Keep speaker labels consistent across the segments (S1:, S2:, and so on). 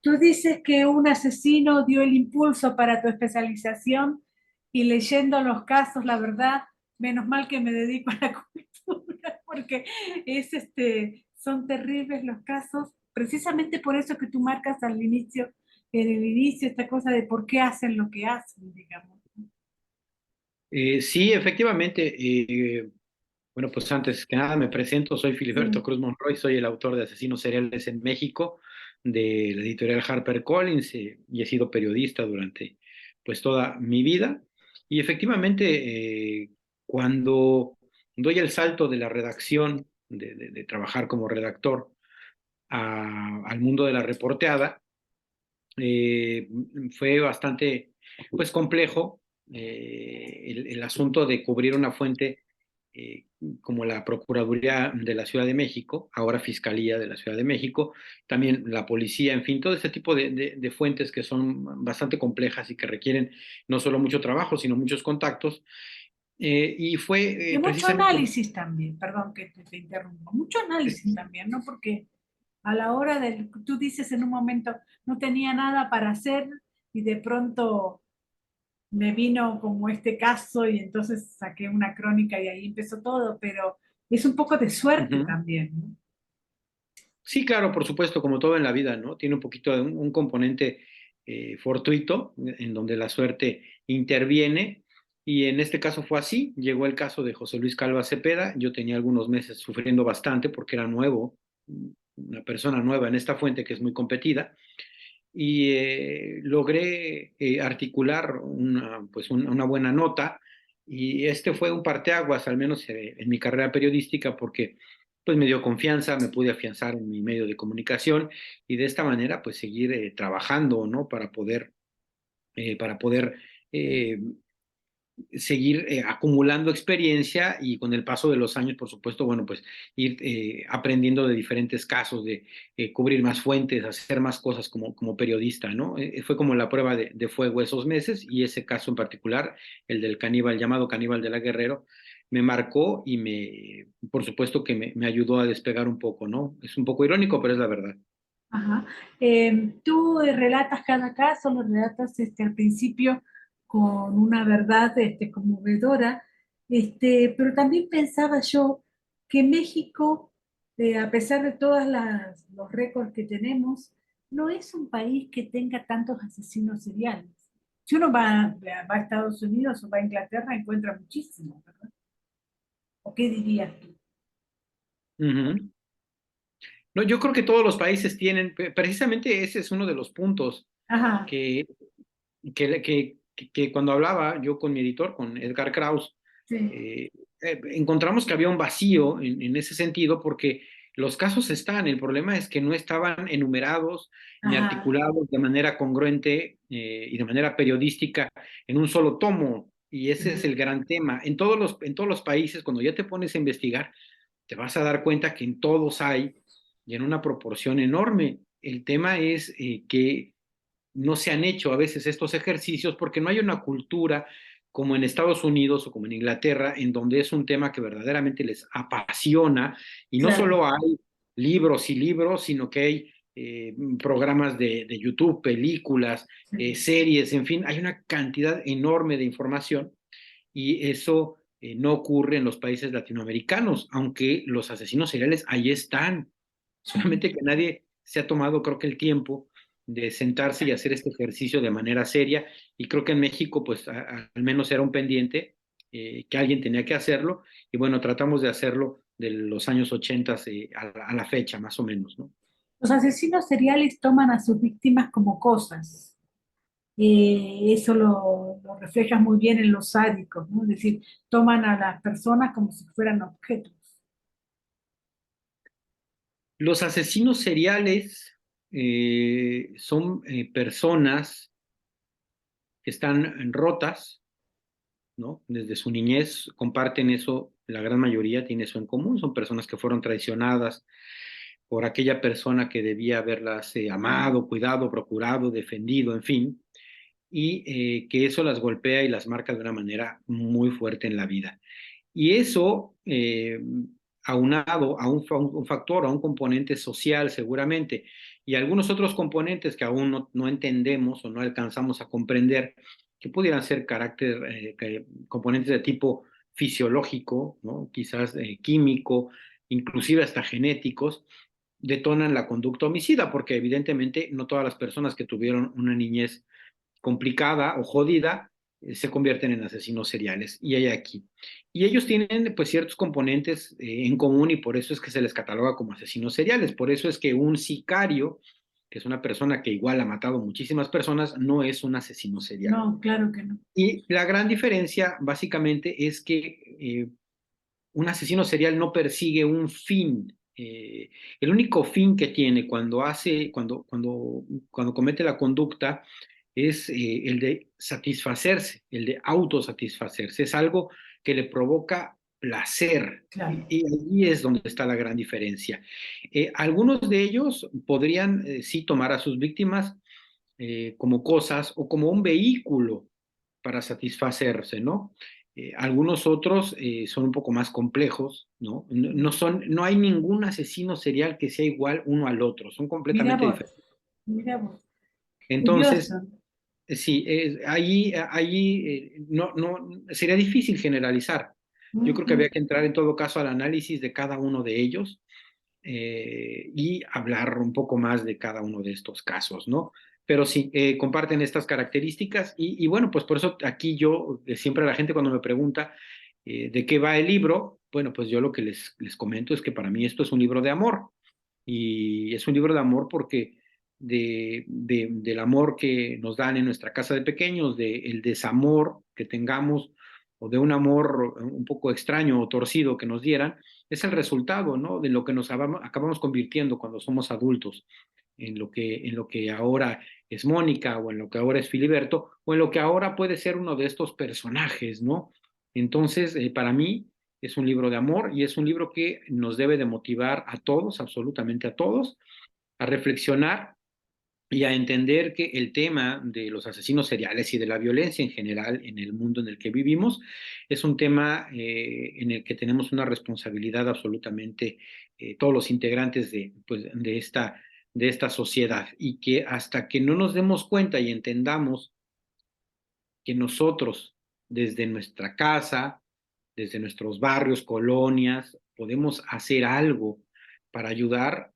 S1: Tú dices que un asesino dio el impulso para tu especialización y leyendo los casos, la verdad, menos mal que me dedico a la cultura, porque son terribles los casos, precisamente por eso que tú marcas al inicio, en el inicio, esta cosa de por qué hacen lo que hacen, digamos.
S2: Sí, efectivamente. Bueno, pues antes que nada me presento, soy Filiberto
S1: Sí.
S2: Cruz Monroy, soy el autor de Asesinos Seriales en México, de la editorial HarperCollins, y he sido periodista durante pues toda mi vida. Y efectivamente, cuando doy el salto de la redacción, de trabajar como redactor al mundo de la reporteada, eh, fue bastante pues complejo, el asunto de cubrir una fuente, eh, como la Procuraduría de la Ciudad de México, ahora Fiscalía de la Ciudad de México, también la policía, en fin, todo este tipo de fuentes que son bastante complejas y que requieren no solo mucho trabajo, sino muchos contactos. Y fue
S1: Y mucho
S2: precisamente...
S1: análisis también, perdón que te interrumpa, mucho análisis también, ¿no? Porque a la hora del, tú dices en un momento, no tenía nada para hacer y de pronto me vino como este caso y entonces saqué una crónica y ahí empezó todo, pero es un poco de suerte
S2: Ujú.
S1: también, ¿no?
S2: Sí, claro, por supuesto, como todo en la vida, ¿no? Tiene un poquito de un componente fortuito, en donde la suerte interviene, y en este caso fue así. Llegó el caso de José Luis Calva Cepeda. Yo tenía algunos meses sufriendo bastante porque era nuevo, una persona nueva en esta fuente que es muy competida, y logré articular una buena nota, y este fue un parteaguas, al menos en mi carrera periodística, porque pues me dio confianza, me pude afianzar en mi medio de comunicación, y de esta manera pues seguir trabajando, ¿no? Para poder eh, seguir acumulando experiencia, y con el paso de los años, por supuesto, bueno, pues ir aprendiendo de diferentes casos, de cubrir más fuentes, hacer más cosas como periodista, ¿no? Fue como la prueba de fuego esos meses, y ese caso en particular, el del caníbal, llamado Caníbal de la Guerrero, me marcó y por supuesto que me ayudó a despegar un poco, ¿no? Es un poco irónico, pero es la verdad.
S1: Ajá. Tú relatas cada caso, lo relatas al principio con una verdad conmovedora, pero también pensaba yo que México, a pesar de todos los récords que tenemos, no es un país que tenga tantos asesinos seriales. Si uno va a Estados Unidos o va a Inglaterra, encuentra muchísimos, ¿verdad? ¿O qué dirías tú?
S2: Ujú. No, yo creo que todos los países tienen, precisamente ese es uno de los puntos
S1: Ajá,
S2: que que cuando hablaba yo con mi editor, con Edgar Kraus,
S1: sí,
S2: eh, encontramos que había un vacío en ese sentido, porque los casos están, el problema es que no estaban enumerados ni
S1: ajá.
S2: articulados de manera congruente, y de manera periodística en un solo tomo, y ese es
S1: Ujú.
S2: el gran tema. En todos los países, cuando ya te pones a investigar, te vas a dar cuenta que en todos hay, y en una proporción enorme. El tema es que no se han hecho a veces estos ejercicios porque no hay una cultura como en Estados Unidos o como en Inglaterra, en donde es un tema que verdaderamente les apasiona, y no
S1: Claro.
S2: solo hay libros y libros, sino que hay programas de YouTube, películas,
S1: Sí.
S2: series, en fin, hay una cantidad enorme de información, y eso no ocurre en los países latinoamericanos, aunque los asesinos seriales ahí están, solamente que nadie se ha tomado, creo que, el tiempo de sentarse y hacer este ejercicio de manera seria, y creo que en México pues al menos era un pendiente, que alguien tenía que hacerlo, y bueno, tratamos de hacerlo de los años 80 a la fecha, más o menos, ¿no?
S1: Los asesinos seriales toman a sus víctimas como cosas. Eso lo refleja muy bien en los sádicos, ¿no? Es decir, toman a las personas como si fueran objetos.
S2: Los asesinos seriales son personas que están rotas, ¿no? Desde su niñez comparten eso, la gran mayoría tiene eso en común, son personas que fueron traicionadas por aquella persona que debía haberlas amado, cuidado, procurado, defendido, en fin, y que eso las golpea y las marca de una manera muy fuerte en la vida. Y eso aunado a un factor, a un componente social seguramente, y algunos otros componentes que aún no entendemos o no alcanzamos a comprender, que pudieran ser componentes de tipo fisiológico, ¿no? Quizás químico, inclusive hasta genéticos, detonan la conducta homicida, porque evidentemente no todas las personas que tuvieron una niñez complicada o jodida se convierten en asesinos seriales. Y hay aquí. Y ellos tienen pues ciertos componentes en común y por eso es que se les cataloga como asesinos seriales. Por eso es que un sicario, que es una persona que igual ha matado muchísimas personas, no es un asesino serial.
S1: No, claro que no.
S2: Y la gran diferencia básicamente es que un asesino serial no persigue un fin. El único fin que tiene cuando comete la conducta es el de satisfacerse, el de autosatisfacerse. Es algo que le provoca placer.
S1: Claro.
S2: Y ahí es donde está la gran diferencia. Algunos de ellos podrían sí tomar a sus víctimas como cosas o como un vehículo para satisfacerse, ¿no? Algunos otros son un poco más complejos, ¿no? No hay ningún asesino serial que sea igual uno al otro, son
S1: Mira
S2: completamente
S1: vos,
S2: diferentes.
S1: mira vos.
S2: Entonces,
S1: Curioso.
S2: sí, no, sería difícil generalizar. Yo creo que había
S1: Ujú.
S2: que entrar en todo caso al análisis de cada uno de ellos y hablar un poco más de cada uno de estos casos, ¿no? Pero sí, comparten estas características y bueno, pues por eso aquí yo, siempre a la gente cuando me pregunta de qué va el libro, bueno, pues yo lo que les comento es que para mí esto es un libro de amor y es un libro de amor porque del amor que nos dan en nuestra casa de pequeños, del desamor que tengamos o de un amor un poco extraño o torcido que nos dieran, es el resultado, ¿no? De lo que nos acabamos convirtiendo cuando somos adultos, en lo que ahora es Mónica, o en lo que ahora es Filiberto, o en lo que ahora puede ser uno de estos personajes, ¿no? Entonces, para mí es un libro de amor y es un libro que nos debe de motivar a todos, absolutamente a todos, a reflexionar y a entender que el tema de los asesinos seriales y de la violencia en general en el mundo en el que vivimos es un tema en el que tenemos una responsabilidad absolutamente todos los integrantes pues, de esta sociedad y que hasta que no nos demos cuenta y entendamos que nosotros desde nuestra casa, desde nuestros barrios, colonias, podemos hacer algo para ayudar,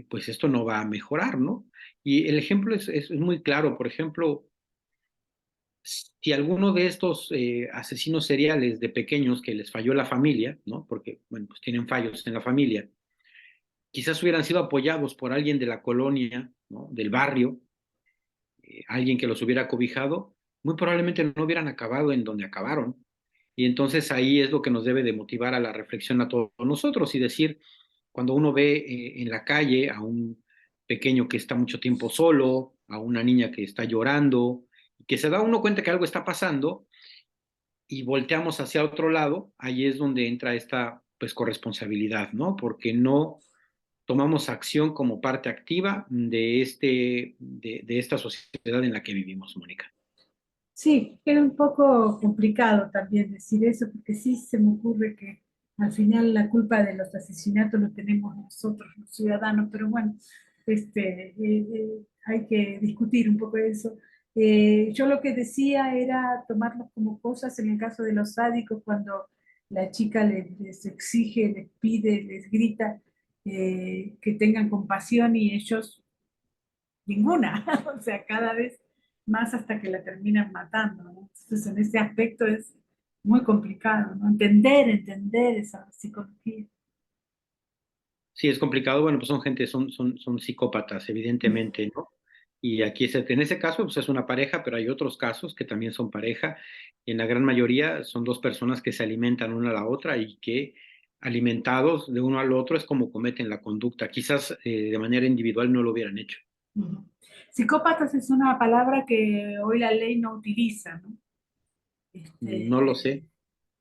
S2: pues esto no va a mejorar, ¿no? Y el ejemplo es muy claro. Por ejemplo, si alguno de estos asesinos seriales de pequeños que les falló la familia, ¿no? Porque, bueno, pues tienen fallos en la familia, quizás hubieran sido apoyados por alguien de la colonia, ¿no? Del barrio, alguien que los hubiera cobijado, muy probablemente no hubieran acabado en donde acabaron. Y entonces ahí es lo que nos debe de motivar a la reflexión a todos nosotros y decir, cuando uno ve en la calle a un pequeño que está mucho tiempo solo, a una niña que está llorando, que se da uno cuenta que algo está pasando y volteamos hacia otro lado, ahí es donde entra esta pues corresponsabilidad, ¿no? Porque no tomamos acción como parte activa de esta sociedad en la que vivimos, Mónica.
S1: Sí, era un poco complicado también decir eso, porque sí se me ocurre que al final la culpa de los asesinatos lo tenemos nosotros, los ciudadanos, pero bueno, hay que discutir un poco eso. Yo lo que decía era tomarlos como cosas en el caso de los sádicos, cuando la chica les exige, les pide, les grita que tengan compasión y ellos ninguna, o sea, cada vez más hasta que la terminan matando, ¿no? Entonces, en ese aspecto es muy complicado, ¿no? Entender esa psicología.
S2: Sí, es complicado. Bueno, pues son gente, son psicópatas, evidentemente, ¿no? Y aquí en ese caso, pues es una pareja, pero hay otros casos que también son pareja. Y en la gran mayoría son dos personas que se alimentan una a la otra y que alimentados de uno al otro es como cometen la conducta. Quizás de manera individual no lo hubieran hecho.
S1: Ujú. Psicópatas es una palabra que hoy la ley no utiliza, ¿no?
S2: No lo
S1: Este,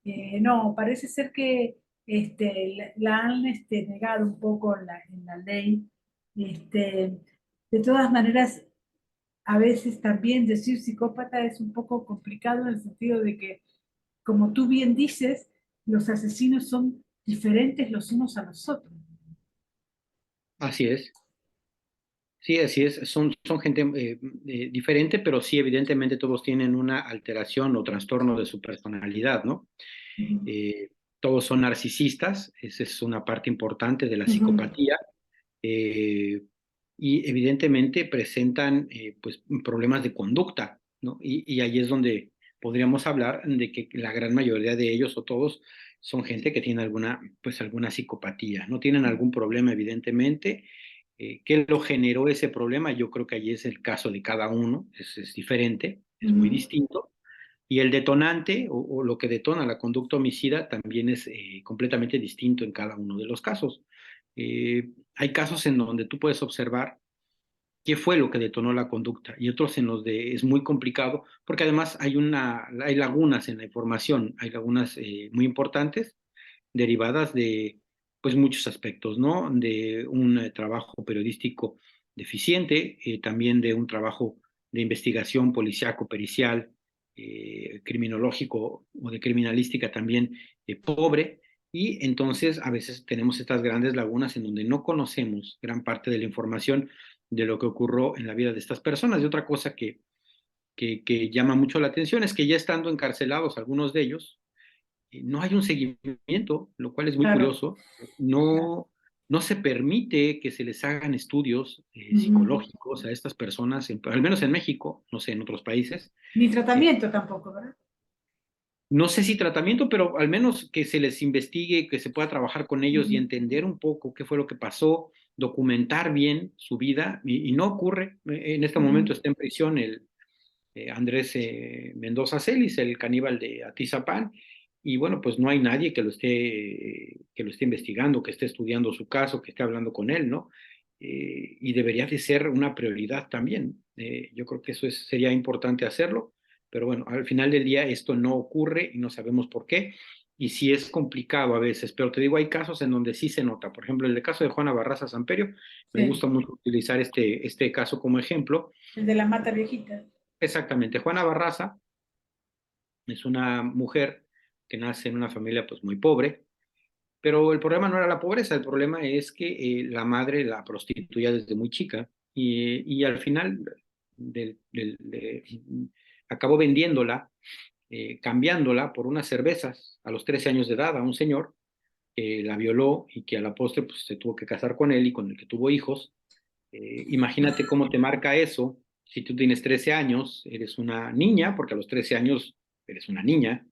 S2: sé.
S1: no, parece ser que la han negado un poco en la ley. Este, de todas maneras, a veces también decir psicópata es un poco complicado en el sentido de que, como tú bien dices, los asesinos son diferentes los unos a los otros.
S2: Así es. Sí, así es. Son gente diferente, pero sí, evidentemente todos tienen una alteración o trastorno de su personalidad, ¿no?
S1: Ujú,
S2: Eh, Todos son narcisistas, esa es una parte importante de la
S1: ujú,
S2: psicopatía, eh, y evidentemente presentan pues problemas de conducta, ¿no? Y ahí es donde podríamos hablar de que la gran mayoría de ellos o todos son gente que tiene pues alguna psicopatía, no tienen algún problema evidentemente. ¿Qué lo generó ese problema? Yo creo que ahí es el caso de cada uno, es diferente, es muy
S1: ujú.
S2: distinto. Y el detonante o lo que detona la conducta homicida también es completamente distinto en cada uno de los casos. Hay casos en donde tú puedes observar qué fue lo que detonó la conducta y otros en los de es muy complicado porque además hay lagunas en la información, hay lagunas muy importantes derivadas de pues muchos aspectos, ¿no? De un trabajo periodístico deficiente, también de un trabajo de investigación policiaco, pericial, criminológico o de criminalística también pobre. Y entonces a veces tenemos estas grandes lagunas en donde no conocemos gran parte de la información de lo que ocurrió en la vida de estas personas. Y otra cosa que llama mucho la atención es que ya estando encarcelados algunos de ellos, no hay un seguimiento, lo cual es muy
S1: Claro,
S2: curioso.
S1: claro.
S2: No, no se permite que se les hagan estudios
S1: Ujú.
S2: psicológicos a estas personas, al menos en México, no sé, en otros países.
S1: Ni
S2: Eh,
S1: tratamiento tampoco, ¿verdad?
S2: no sé si tratamiento, pero al menos que se les investigue, que se pueda trabajar con ellos y
S1: Ujú,
S2: entender un poco qué fue lo que pasó, documentar bien su vida, y no ocurre. En este momento
S1: ujú,
S2: está en prisión Andrés Mendoza Celis, el caníbal de Atizapán, y bueno, pues no hay nadie que lo esté investigando, que esté estudiando su caso, que esté hablando con él, ¿no? Y debería de ser una prioridad también. Yo creo que sería importante hacerlo, pero bueno, al final del día esto no ocurre y no sabemos por qué. Y sí es complicado a veces, pero te digo, hay casos en donde sí se nota. Por ejemplo, en el caso de Juana Barraza Samperio, me
S1: sí,
S2: gusta mucho utilizar este caso como ejemplo.
S1: el de la mata viejita.
S2: Exactamente, Juana Barraza es una mujer que nace en una familia pues muy pobre, pero el problema no era la pobreza, el problema es que la madre la prostituía desde muy chica y al final acabó vendiéndola, cambiándola por unas cervezas a los 13 años de edad a un señor que la violó y que a la postre pues, se tuvo que casar con él y con el que tuvo hijos. Imagínate cómo te marca eso si tú tienes 13 años, eres una niña, porque a los 13 años eres una niña,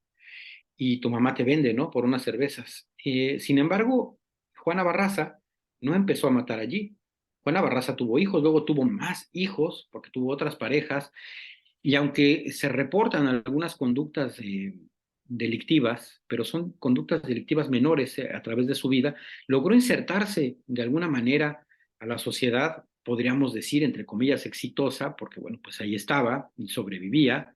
S2: y tu mamá te vende, ¿no? Por unas cervezas. Sin embargo, Juana Barraza no empezó a matar allí. Juana Barraza tuvo hijos, luego tuvo más hijos, porque tuvo otras parejas, y aunque se reportan algunas conductas delictivas, pero son conductas delictivas menores a través de su vida, logró insertarse de alguna manera a la sociedad, podríamos decir, entre comillas, exitosa, porque bueno, pues ahí estaba y sobrevivía,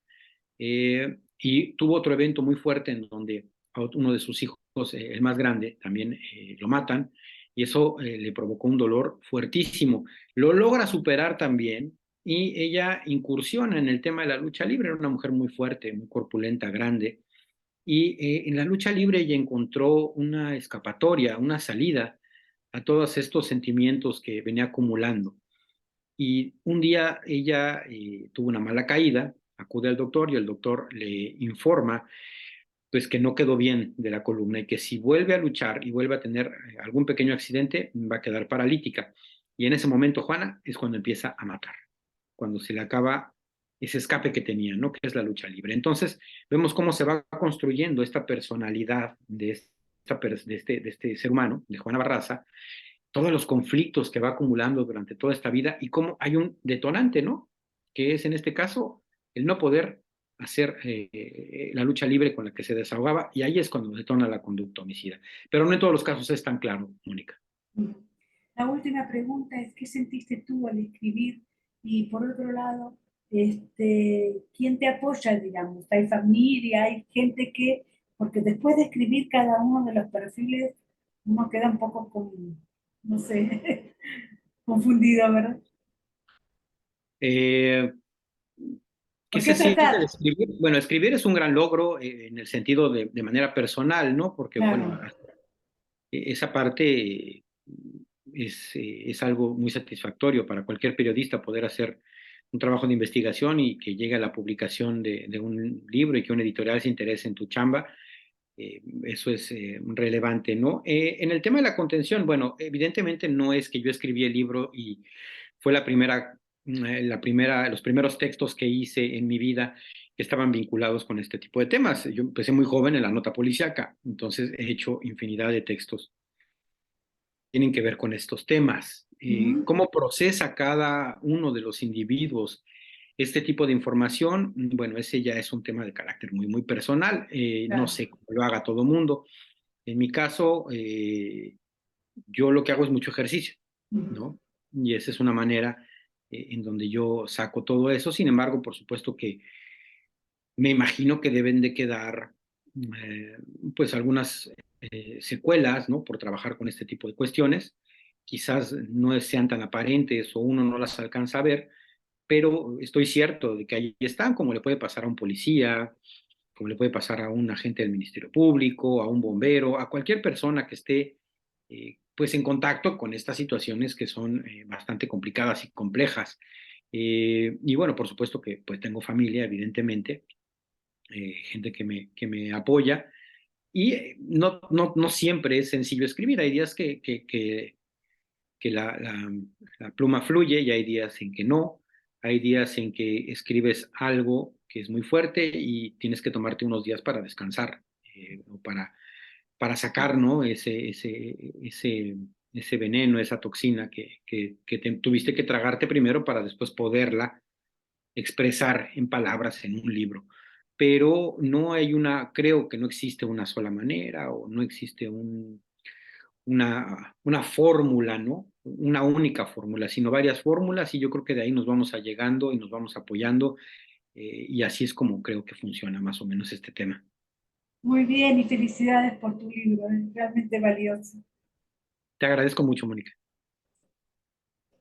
S2: y tuvo otro evento muy fuerte en donde a uno de sus hijos, el más grande, también lo matan, y eso le provocó un dolor fuertísimo. Lo logra superar también, y ella incursiona en el tema de la lucha libre. Era una mujer muy fuerte, muy corpulenta, grande, y en la lucha libre ella encontró una escapatoria, una salida a todos estos sentimientos que venía acumulando. Y un día ella tuvo una mala caída, acude al doctor y el doctor le informa pues que no quedó bien de la columna y que si vuelve a luchar y vuelve a tener algún pequeño accidente va a quedar paralítica. Y en ese momento Juana es cuando empieza a matar, cuando se le acaba ese escape que tenía, ¿no? Que es la lucha libre. Entonces vemos cómo se va construyendo esta personalidad de este ser humano, de Juana Barraza, todos los conflictos que va acumulando durante toda esta vida y cómo hay un detonante, ¿no? Que es en este caso el no poder hacer la lucha libre con la que se desahogaba y ahí es cuando detona la conducta homicida. Pero no en todos los casos es tan claro, Mónica.
S1: La última pregunta es, ¿qué sentiste tú al escribir? Y por otro lado, ¿quién te apoya, digamos? ¿Hay familia, hay gente que, porque después de escribir cada uno de los perfiles, uno queda un poco con, no sé, confundido, ¿verdad?
S2: Eh, ¿Qué
S1: Porque
S2: se
S1: esto
S2: siente de
S1: está,
S2: escribir? Bueno, escribir es un gran logro en el sentido de manera personal, ¿no? Porque, bueno,
S1: claro,
S2: esa parte es algo muy satisfactorio para cualquier periodista poder hacer un trabajo de investigación y que llegue a la publicación de un libro y que un editorial se interese en tu chamba. Eso es relevante, ¿no? En el tema de la contención, bueno, evidentemente no es que yo escribí el libro y fue los primeros textos que hice en mi vida que estaban vinculados con este tipo de temas. Yo empecé muy joven en la nota policíaca, entonces he hecho infinidad de textos que tienen que ver con estos temas.
S1: Ujú.
S2: ¿Cómo procesa cada uno de los individuos este tipo de información? Bueno, ese ya es un tema de carácter muy, muy personal. No
S1: Claro.
S2: sé cómo lo haga todo mundo. En mi caso, yo lo que hago es mucho ejercicio,
S1: Ujú.
S2: ¿no? Y esa es una manera en donde yo saco todo eso. Sin embargo, por supuesto que me imagino que deben de quedar eh, pues algunas secuelas, ¿no? Por trabajar con este tipo de cuestiones. Quizás no sean tan aparentes o uno no las alcanza a ver, pero estoy cierto de que ahí están, como le puede pasar a un policía, como le puede pasar a un agente del Ministerio Público, a un bombero, a cualquier persona que esté pues en contacto con estas situaciones que son bastante complicadas y complejas. Y bueno, por supuesto que pues tengo familia, evidentemente, gente que me apoya. Y no siempre es sencillo escribir. Hay días que la pluma fluye y hay días en que no. Hay días en que escribes algo que es muy fuerte y tienes que tomarte unos días para descansar o para sacar, ¿no? Ese veneno, esa toxina que tuviste que tragarte primero para después poderla expresar en palabras en un libro. Pero no hay creo que no existe una sola manera o no existe una fórmula, ¿no? Una única fórmula, sino varias fórmulas y yo creo que de ahí nos vamos a llegando y nos vamos apoyando y así es como creo que funciona más o menos este tema.
S1: Muy bien y felicidades por tu libro, es realmente valioso.
S2: Te agradezco mucho, Mónica.